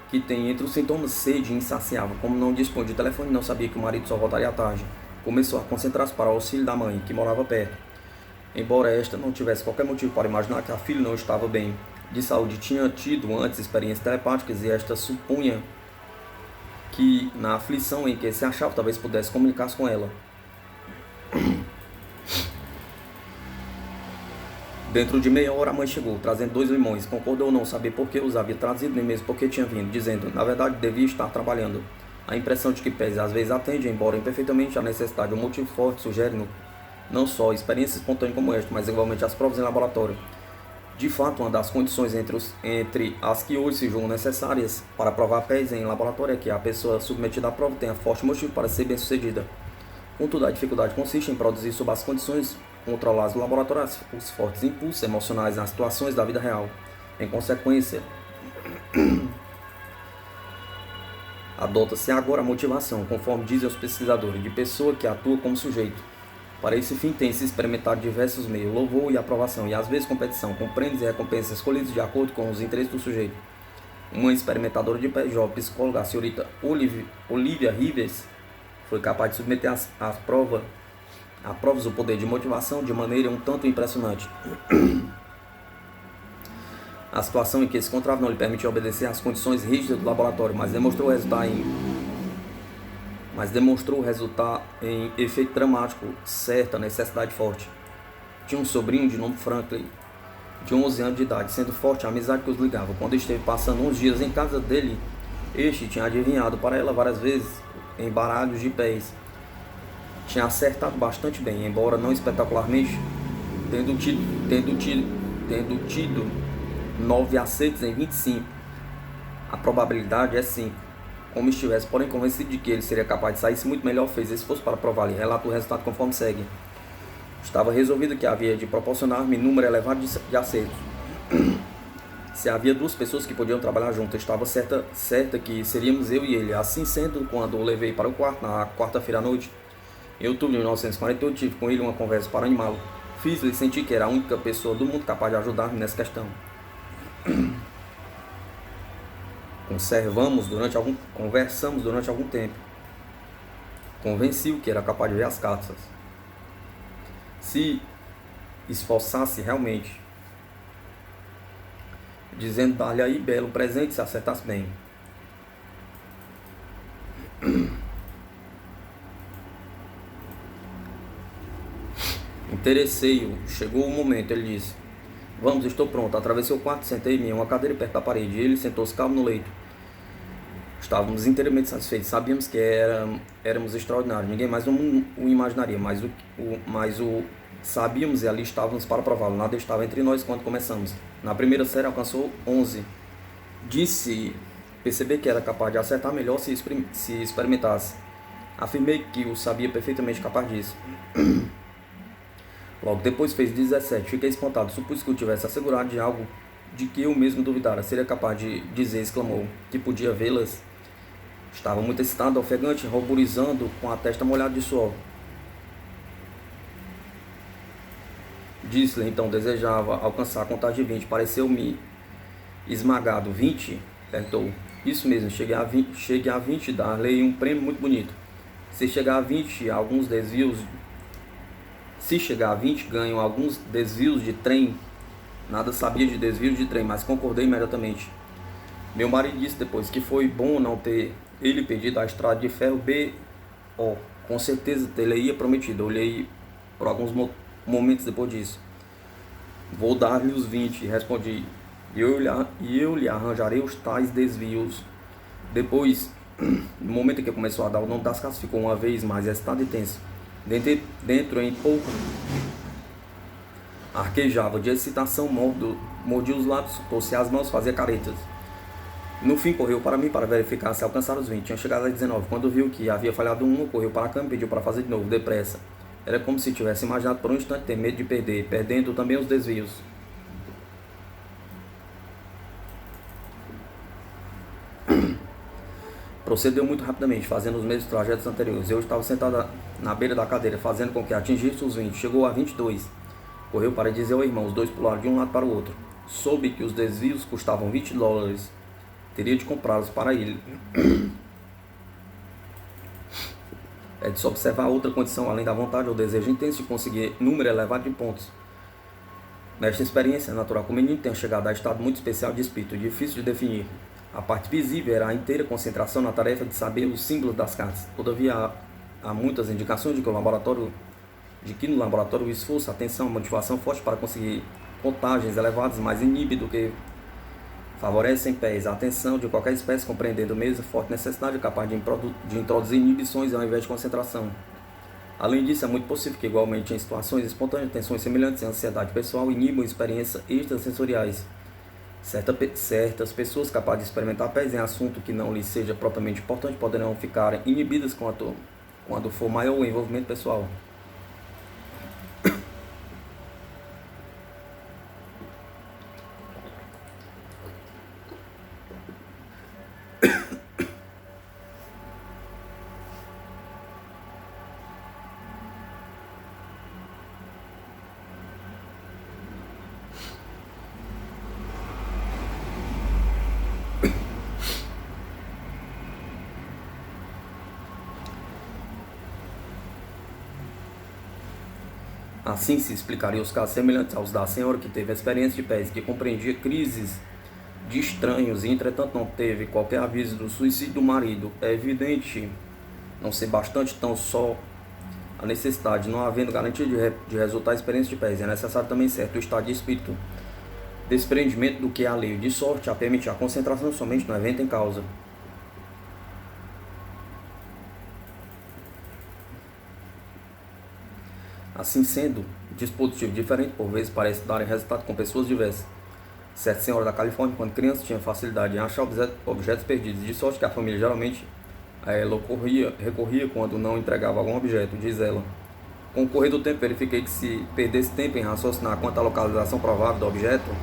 [SPEAKER 1] que tem entre os sintomas sede insaciável. Como não dispunha de telefone e não sabia que o marido só voltaria à tarde, começou a concentrar-se para o auxílio da mãe, que morava perto. Embora esta não tivesse qualquer motivo para imaginar que a filha não estava bem de saúde, tinha tido antes experiências telepáticas e esta supunha que na aflição em que se achava talvez pudesse comunicar-se com ela. Dentro de meia hora a mãe chegou, trazendo 2 limões. Concordou não saber por que os havia trazido, nem mesmo por que tinha vindo, dizendo, na verdade, devia estar trabalhando. A impressão de que Pés às vezes atende, embora imperfeitamente, a necessidade de um motivo forte sugere não só experiências espontâneas como esta, mas igualmente as provas em laboratório. De fato, uma das condições entre as que hoje se julgam necessárias para provar Pés em laboratório é que a pessoa submetida à prova tenha forte motivo para ser bem-sucedida. Contudo, a dificuldade consiste em produzir sob as condições controladas do laboratório os fortes impulsos emocionais nas situações da vida real. Em consequência, adota-se agora a motivação, conforme dizem os pesquisadores, de pessoa que atua como sujeito. Para esse fim tem-se experimentado diversos meios, louvor e aprovação, e às vezes competição, com prêmios e recompensas escolhidos de acordo com os interesses do sujeito. Uma experimentadora de pé, jovem psicóloga, a senhorita Olivia Rivers, foi capaz de submeter a provas o poder de motivação de maneira um tanto impressionante. A situação em que se encontrava não lhe permitia obedecer às condições rígidas do laboratório, mas demonstrou resultar em efeito dramático certa necessidade forte. Tinha um sobrinho de nome Franklin, de 11 anos de idade, sendo forte a amizade que os ligava. Quando esteve passando uns dias em casa dele, este tinha adivinhado para ela várias vezes em baralhos de pés. Tinha acertado bastante bem, embora não espetacularmente, tendo tido 9 acertos em 25. A probabilidade é 5. Como estivesse, porém, convencido de que ele seria capaz de sair muito melhor, fez esforço para provar-lhe. Relata o resultado conforme segue. Estava resolvido que havia de proporcionar-me número elevado de acertos. Se havia 2 pessoas que podiam trabalhar juntas, estava certa que seríamos eu e ele. Assim sendo, quando o levei para o quarto, na quarta-feira à noite, em outubro de 1948, tive com ele uma conversa para animá-lo. Fiz-lhe sentir que era a única pessoa do mundo capaz de ajudar-me nessa questão. Conversamos durante algum tempo. Convenci-o que era capaz de ver as cartas. Se esforçasse realmente, dizendo dar-lhe aí belo presente se acertasse bem. Interessei-o. Chegou o momento, ele disse. Vamos, estou pronto. Atravessei o quarto, sentei-me em uma cadeira perto da parede. Ele sentou-se calmo no leito. Estávamos inteiramente satisfeitos. Sabíamos que éramos extraordinários. Ninguém mais o imaginaria. Mas o sabíamos e ali estávamos para prová-lo. Nada estava entre nós quando começamos. Na primeira série alcançou 11. Disse perceber que era capaz de acertar melhor se experimentasse. Afirmei que o sabia perfeitamente capaz disso. Logo depois fez 17. Fiquei espantado. Supus que eu tivesse assegurado de algo de que eu mesmo duvidara. Seria capaz de dizer, exclamou, que podia vê-las. Estava muito excitado, ofegante, ruborizando, com a testa molhada de suor. Disse-lhe, então, desejava alcançar a contagem de 20. Pareceu-me esmagado. 20? Perguntou. Isso mesmo, cheguei a 20, dar-lhe um prêmio muito bonito. Se chegar a 20, alguns desvios... Se chegar a 20, ganham alguns desvios de trem. Nada sabia de desvios de trem, mas concordei imediatamente. Meu marido disse depois que foi bom não ter ele pedido a estrada de ferro B.O. Com certeza teria prometido. Olhei por alguns momentos depois disso. Vou dar-lhe os 20, respondi. E eu lhe arranjarei os tais desvios. Depois, no momento em que começou a dar o nome das casas, ficou uma vez mais excitado e tenso. Dentro em pouco, arquejava de excitação, mordia os lábios, torcia as mãos, fazia caretas. No fim, correu para mim para verificar se alcançara os 20. Tinha chegado a 19. Quando viu que havia falhado um, correu para a cama e pediu para fazer de novo, depressa. Era como se tivesse imaginado por um instante ter medo de perder, perdendo também os desvios. Procedeu muito rapidamente, fazendo os mesmos trajetos anteriores. Eu estava sentado na beira da cadeira, fazendo com que atingisse os 20. Chegou a 22. Correu para dizer ao irmão. Os dois pularam de um lado para o outro. Soube que os desvios custavam $20. teria de comprá-los para ele. É de se observar outra condição, além da vontade ou desejo intenso de conseguir número elevado de pontos. Nesta experiência, é natural que o menino tenha chegado a estado muito especial de espírito, difícil de definir. A parte visível era a inteira concentração na tarefa de saber os símbolos das cartas. Todavia, há muitas indicações de que no laboratório o esforço, a atenção, a motivação forte para conseguir contagens elevadas mais inibe do que favorecem pés. A atenção de qualquer espécie, compreendendo mesmo forte necessidade capaz de introduzir inibições ao invés de concentração. Além disso, é muito possível que, igualmente, em situações espontâneas, tensões semelhantes e ansiedade pessoal inibam experiências extrasensoriais. Certas pessoas capazes de experimentar pés em assunto que não lhes seja propriamente importante poderão ficar inibidas quando for maior o envolvimento pessoal. Assim se explicaria os casos semelhantes aos da senhora que teve a experiência de pés, que compreendia crises de estranhos e entretanto não teve qualquer aviso do suicídio do marido. É evidente não ser bastante tão só a necessidade, não havendo garantia de resultar a experiência de pés. É necessário também certo estado de espírito, desprendimento do que é alheio, de sorte a permitir a concentração somente no evento em causa. Assim sendo, dispositivo diferente por vezes parece dar resultado com pessoas diversas. Certa senhora da Califórnia, quando criança, tinha facilidade em achar objetos perdidos, de sorte que a família geralmente a ela recorria quando não entregava algum objeto, diz ela. Com o correr do tempo, verifiquei que se perdesse tempo em raciocinar quanto à localização provável do objeto,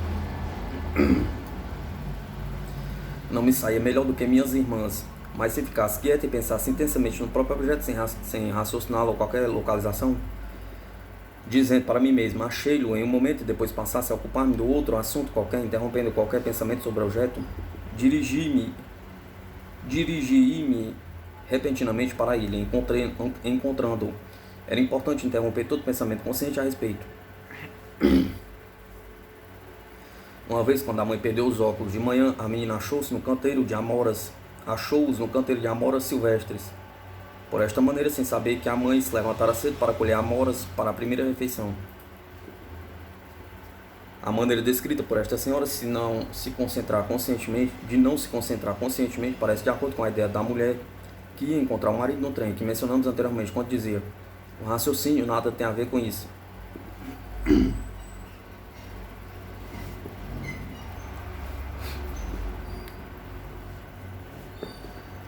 [SPEAKER 1] não me saía melhor do que minhas irmãs. Mas se ficasse quieta e pensasse intensamente no próprio objeto sem raciociná-lo ou qualquer localização, dizendo para mim mesmo, achei-lo em um momento e depois passasse a ocupar-me do outro assunto qualquer, interrompendo qualquer pensamento sobre o objeto, dirigi-me repentinamente para ele, encontrando-o. Era importante interromper todo pensamento consciente a respeito. Uma vez, quando a mãe perdeu os óculos de manhã, a menina achou-os no canteiro de amoras silvestres. Por esta maneira, sem saber que a mãe se levantara cedo para colher amoras para a primeira refeição. A maneira descrita por esta senhora de não se concentrar conscientemente, parece de acordo com a ideia da mulher que ia encontrar o marido no trem, que mencionamos anteriormente, quando dizia: o raciocínio nada tem a ver com isso.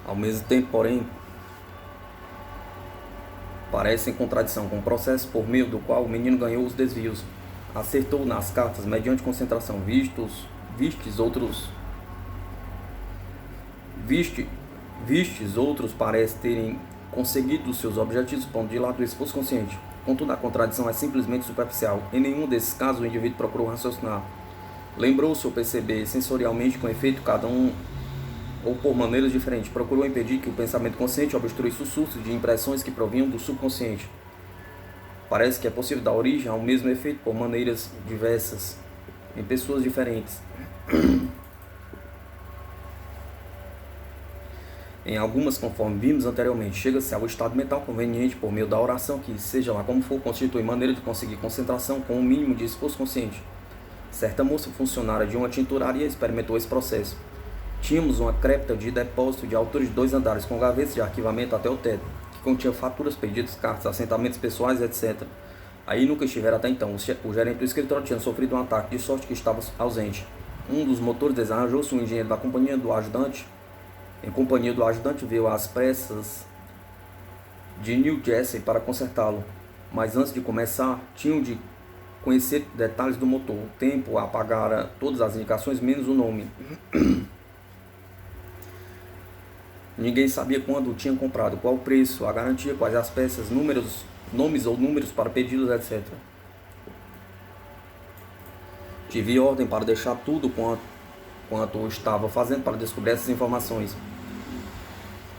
[SPEAKER 1] Ao mesmo tempo, porém, parece em contradição com o processo por meio do qual o menino ganhou os desvios. Acertou nas cartas mediante concentração, vistes outros parecem terem conseguido os seus objetivos pondo de lado o esforço consciente. Contudo, a contradição é simplesmente superficial. Em nenhum desses casos o indivíduo procurou raciocinar. Lembrou-se ou perceber sensorialmente com efeito cada um ou por maneiras diferentes, procurou impedir que o pensamento consciente obstruísse o surto de impressões que provinham do subconsciente. Parece que é possível dar origem ao mesmo efeito por maneiras diversas, em pessoas diferentes. Em algumas, conforme vimos anteriormente, chega-se ao estado mental conveniente por meio da oração, que, seja lá como for, constitui maneira de conseguir concentração com um mínimo de esforço consciente. Certa moça funcionária de uma tinturaria experimentou esse processo. Tínhamos uma cripta de depósito de altura de 2 andares, com gavetas de arquivamento até o teto, que continha faturas, pedidos, cartas, assentamentos pessoais, etc. Aí nunca estivera até então. O gerente do escritório tinha sofrido um ataque, de sorte que estava ausente. Um dos motores desarranjou-se, um engenheiro da companhia do ajudante, veio às pressas de New Jersey para consertá-lo. Mas antes de começar, tinham de conhecer detalhes do motor. O tempo apagara todas as indicações, menos o nome. Ninguém sabia quando o tinha comprado, qual o preço, a garantia, quais as peças, nomes ou números para pedi-los, etc. Tive ordem para deixar tudo quanto eu estava fazendo para descobrir essas informações.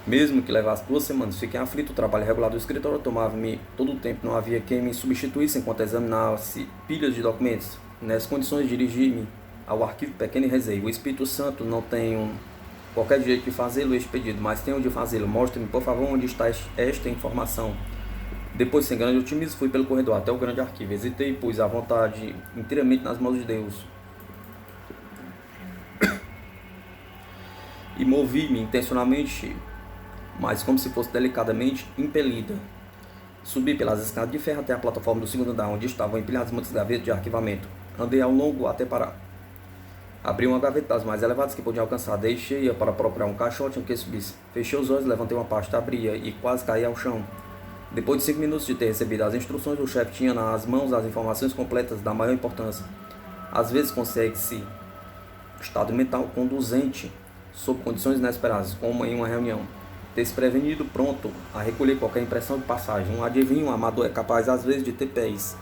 [SPEAKER 1] Mesmo que levasse 2 semanas, fiquei aflito. O trabalho regular do escritório tomava-me todo o tempo. Não havia quem me substituísse enquanto examinasse pilhas de documentos. Nessas condições, dirigi-me ao arquivo pequeno e rezei: o Espírito Santo, não tenho qualquer jeito de fazê-lo este pedido, mas tenho de fazê-lo. Mostre-me, por favor, onde está esta informação. Depois, sem grande otimismo, fui pelo corredor até o grande arquivo. Hesitei e pus a vontade inteiramente nas mãos de Deus. E movi-me intencionalmente, mas como se fosse delicadamente impelida. Subi pelas escadas de ferro até a plataforma do segundo andar, onde estavam empilhadas muitas gavetas de arquivamento. Andei ao longo até parar. Abri uma gaveta das mais elevadas que podia alcançar. Deixei-a para procurar um caixote em que subisse. Fechei os olhos, levantei uma pasta, abria e quase caí ao chão. Depois de 5 minutos de ter recebido as instruções, o chefe tinha nas mãos as informações completas da maior importância. Às vezes consegue-se estado mental conduzente sob condições inesperadas, como em uma reunião. Desprevenido, pronto a recolher qualquer impressão de passagem. Um adivinho amador é capaz às vezes de ter pés.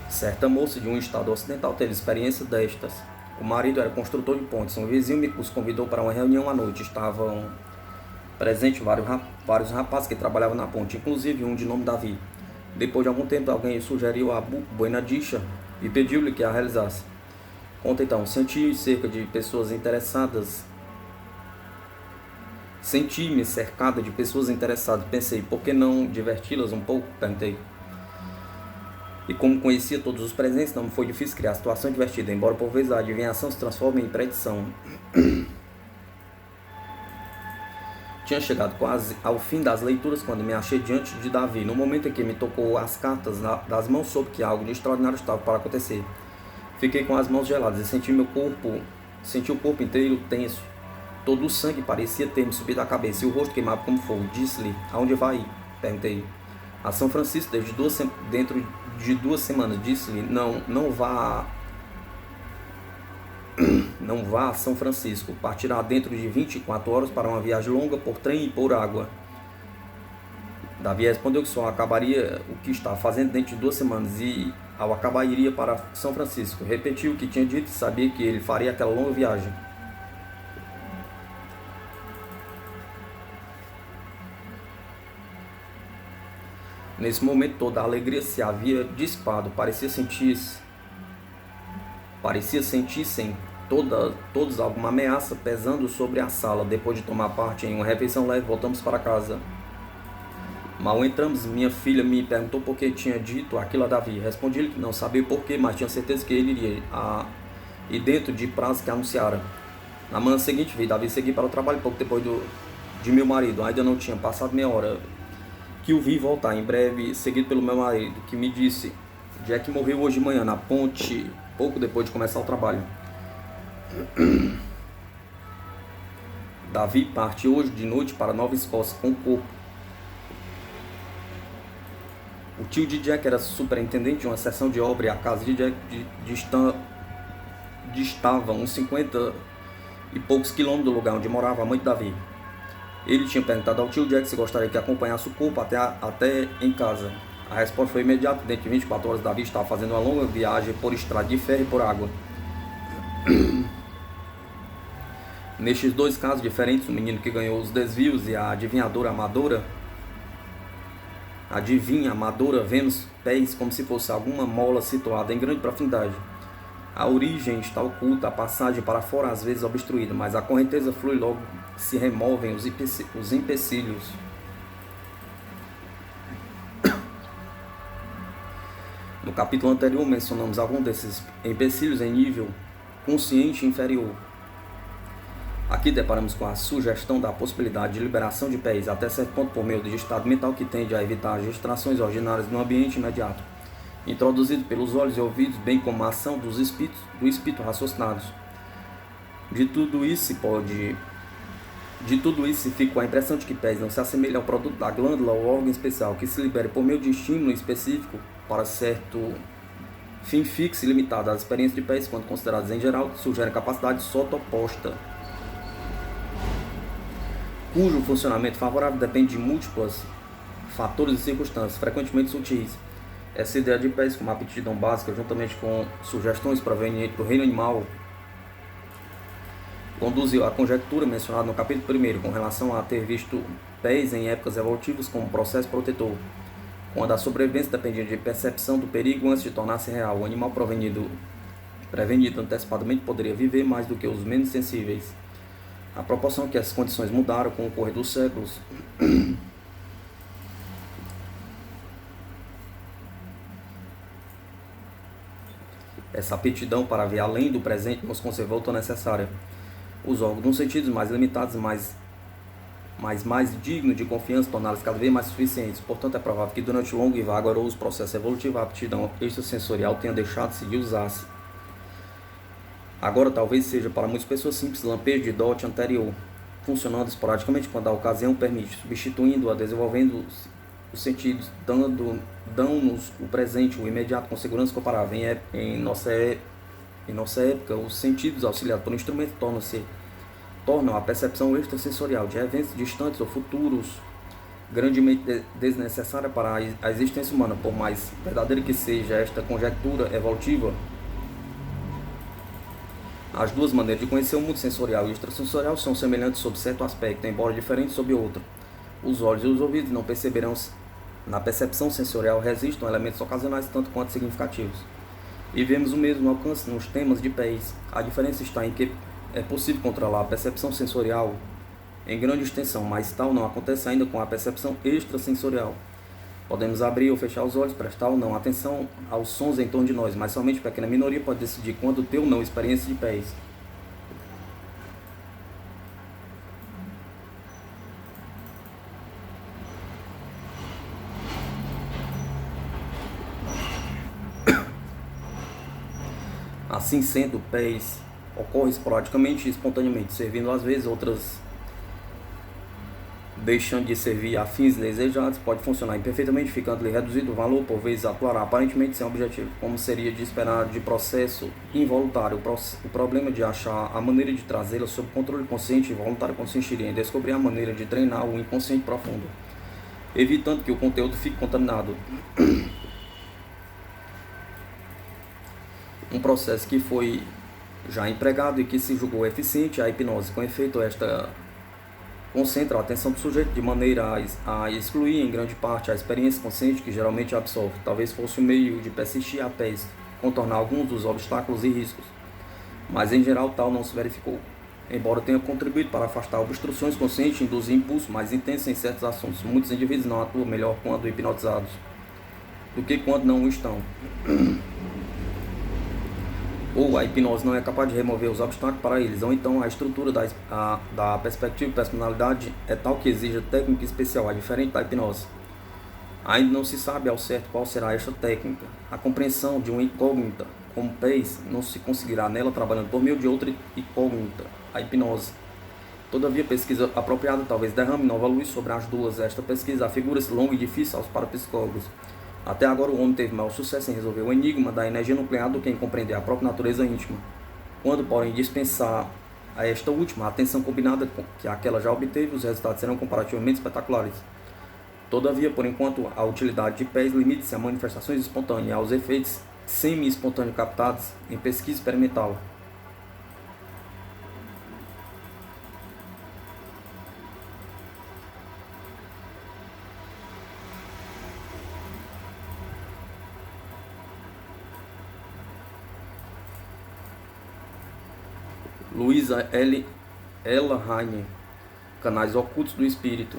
[SPEAKER 1] Certa moça de um estado ocidental teve experiência destas. O marido era construtor de pontes. Um vizinho os convidou para uma reunião à noite. Estavam presentes vários rapazes que trabalhavam na ponte, inclusive um de nome Davi. Depois de algum tempo, alguém sugeriu a Buenadicha e pediu-lhe que a realizasse. Conta então: senti-me cercada de pessoas interessadas. Pensei, por que não diverti-las um pouco? Perguntei. E como conhecia todos os presentes, não me foi difícil criar a situação divertida, embora por vezes a adivinhação se transforme em predição. Tinha chegado quase ao fim das leituras quando me achei diante de Davi. No momento em que me tocou as cartas das mãos, soube que algo de extraordinário estava para acontecer. Fiquei com as mãos geladas e senti o corpo inteiro tenso. Todo o sangue parecia ter me subido à cabeça e o rosto queimado como fogo. Disse-lhe: aonde vai? Perguntei. A São Francisco, dentro de 2 semanas. Disse-lhe: não vá a São Francisco. Partirá dentro de 24 horas para uma viagem longa por trem e por água. Davi respondeu que só acabaria o que estava fazendo dentro de 2 semanas e, ao acabar, iria para São Francisco. Repetiu o que tinha dito e sabia que ele faria aquela longa viagem. Nesse momento toda a alegria se havia dissipado. Parecia sentissem todos alguma ameaça pesando sobre a sala. Depois de tomar parte em uma refeição leve, voltamos para casa. Mal entramos, minha filha me perguntou por que tinha dito aquilo a Davi. Respondi-lhe que não sabia porquê, mas tinha certeza que ele iria e dentro de prazo que anunciara. Na manhã seguinte, vi Davi seguir para o trabalho pouco depois de meu marido. Ainda não tinha passado meia hora que o vi voltar em breve, seguido pelo meu marido, que me disse: Jack morreu hoje de manhã na ponte, pouco depois de começar o trabalho. Davi parte hoje de noite para Nova Escócia com o corpo. O tio de Jack era superintendente de uma seção de obra e a casa de Jack distava uns 50 e poucos quilômetros do lugar onde morava a mãe de Davi. Ele tinha perguntado ao tio Jack se gostaria que acompanhasse o corpo até em casa. A resposta foi imediata. Dentro de 24 horas, Davi estava fazendo uma longa viagem por estrada de ferro e por água. Nestes 2 casos diferentes, o menino que ganhou os desvios e a adivinha amadora, vemos pés como se fosse alguma mola situada em grande profundidade. A origem está oculta, a passagem para fora às vezes obstruída, mas a correnteza flui logo, se removem os empecilhos. No capítulo anterior mencionamos alguns desses empecilhos em nível consciente inferior. Aqui deparamos com a sugestão da possibilidade de liberação de pés até certo ponto por meio de estado mental que tende a evitar as distrações ordinárias no ambiente imediato, introduzido pelos olhos e ouvidos, bem como a ação do espírito raciocinados. De tudo isso se fica a impressão de que pés não se assemelha ao produto da glândula ou órgão especial que se libera por meio de estímulo específico para certo fim fixo e limitado. As experiências de pés, quando consideradas em geral, sugerem capacidade sotoposta, cujo funcionamento favorável depende de múltiplas fatores e circunstâncias, frequentemente sutis. Essa ideia de pés como aptidão básica, juntamente com sugestões provenientes do reino animal, conduziu à conjectura mencionada no capítulo 1, com relação a ter visto pés em épocas evolutivas como processo protetor, quando a sobrevivência dependia de percepção do perigo antes de tornar-se real. O animal prevenido antecipadamente poderia viver mais do que os menos sensíveis. A proporção que essas condições mudaram com o correr dos séculos essa aptidão para ver além do presente nos conservou tão necessária. Os órgãos, nos sentidos mais limitados, mais dignos de confiança, tornaram-se cada vez mais suficientes. Portanto, é provável que durante o longo e vagaroso processo evolutivo a aptidão extrasensorial tenha deixado-se de usar-se. Agora, talvez seja para muitas pessoas simples lampejo de dote anterior, funcionando esporadicamente quando a ocasião permite, substituindo-a, desenvolvendo os sentidos, dão-nos o presente, o imediato, com segurança comparável. Em nossa época, os sentidos auxiliados por um instrumento tornam a percepção extrasensorial de eventos distantes ou futuros grandemente desnecessária para a existência humana. Por mais verdadeira que seja esta conjectura evolutiva, as duas maneiras de conhecer o mundo sensorial e extrasensorial são semelhantes sob certo aspecto, embora diferentes sob outro. Os olhos e os ouvidos não perceberão na percepção sensorial resistem a elementos ocasionais tanto quanto significativos. E vemos o mesmo alcance nos temas de pés. A diferença está em que é possível controlar a percepção sensorial em grande extensão, mas tal não acontece ainda com a percepção extrasensorial. Podemos abrir ou fechar os olhos, prestar ou não atenção aos sons em torno de nós, mas somente uma pequena minoria pode decidir quando ter ou não experiência de pés. Assim sendo, pés ocorre esporadicamente e espontaneamente, servindo às vezes, outras deixando de servir a fins desejados. Pode funcionar imperfeitamente, ficando-lhe reduzido o valor, por vezes atuará aparentemente sem objetivo, como seria de esperar de processo involuntário. O problema de achar a maneira de trazê-la sob controle consciente e voluntário consistiria em descobrir a maneira de treinar o inconsciente profundo, evitando que o conteúdo fique contaminado. Um processo que foi já empregado e que se julgou eficiente, a hipnose. Com efeito, esta concentra a atenção do sujeito de maneira a excluir em grande parte a experiência consciente que geralmente absorve. Talvez fosse um meio de persistir a pés, contornar alguns dos obstáculos e riscos, mas em geral tal não se verificou, embora tenha contribuído para afastar obstruções conscientes e induzir impulsos mais intensos em certos assuntos. Muitos indivíduos não atuam melhor quando hipnotizados do que quando não o estão. Ou a hipnose não é capaz de remover os obstáculos para eles, ou então a estrutura da perspectiva e personalidade é tal que exige técnica especial, é diferente da hipnose. Ainda não se sabe ao certo qual será esta técnica. A compreensão de uma incógnita como pés não se conseguirá nela trabalhando por meio de outra incógnita, a hipnose. Todavia, pesquisa apropriada talvez derrame nova luz sobre as duas. Esta pesquisa afigura-se longa e difícil aos parapsicólogos. Até agora, o homem teve maior sucesso em resolver o enigma da energia nuclear do que em compreender a própria natureza íntima. Quando, porém, dispensar a esta última a atenção combinada que aquela já obteve, os resultados serão comparativamente espetaculares. Todavia, por enquanto, a utilidade de pés limita-se a manifestações espontâneas e aos efeitos semi-espontâneos captados em pesquisa experimental. Louisa Ella Rainer, Canais Ocultos do Espírito.